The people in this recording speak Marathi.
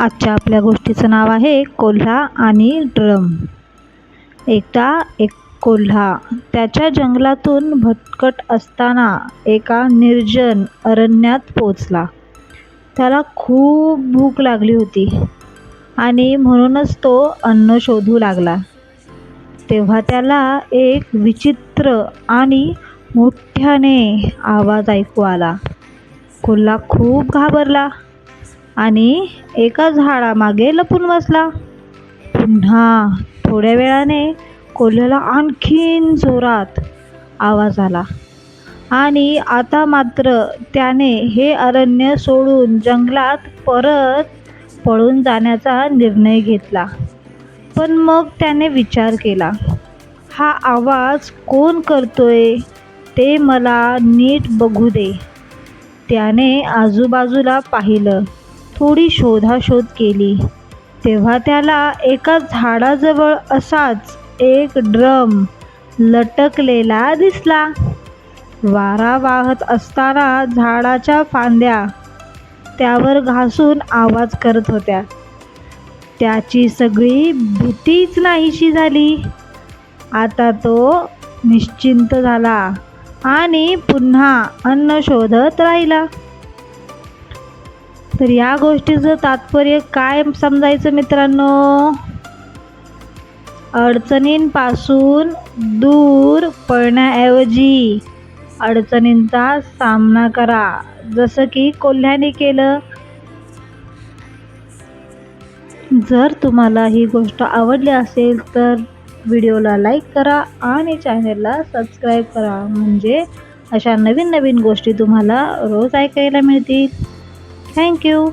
आजच्या आपल्या गोष्टीचं नाव आहे कोल्हा आणि ड्रम. एकदा एक कोल्हा त्याच्या जंगलातून भटकत असताना एका निर्जन अरण्यात पोचला. त्याला खूप भूक लागली होती आणि म्हणूनच तो अन्न शोधू लागला. तेव्हा त्याला एक विचित्र आणि मोठ्याने आवाज ऐकू आला. कोल्हा खूप घाबरला आणि एका झाडामागे लपून बसला. पुन्हा थोड्या वेळाने कोल्ह्याला आणखीन जोरात आवाज आला आणि आता मात्र त्याने हे अरण्य सोडून जंगलात परत पळून जाण्याचा निर्णय घेतला. पण मग त्याने विचार केला, हा आवाज कोण करतोय ते मला नीट बघू दे. त्याने आजूबाजूला पाहिलं, थोडी शोधाशोध केली. तेव्हा त्याला एका झाडाजवळ असाच एक ड्रम लटकलेला दिसला. वारा वाहत असताना झाडाच्या फांद्या त्यावर घासून आवाज करत होत्या. त्याची सगळी भीतीच नाहीशी झाली. आता तो निश्चिंत झाला आणि पुन्हा अन्न शोधत राहिला. तर या गोष्टीचं तात्पर्य काय समजायचं मित्रांनो? अडचणींपासून दूर पळण्याऐवजी अडचणींचा सामना करा, जसं की कोल्ह्याने केलं. जर तुम्हाला ही गोष्ट आवडली असेल तर व्हिडिओला लाईक करा आणि चॅनलला सबस्क्राईब करा, म्हणजे अशा नवीन नवीन गोष्टी तुम्हाला रोज ऐकायला मिळतील. थँक्यू.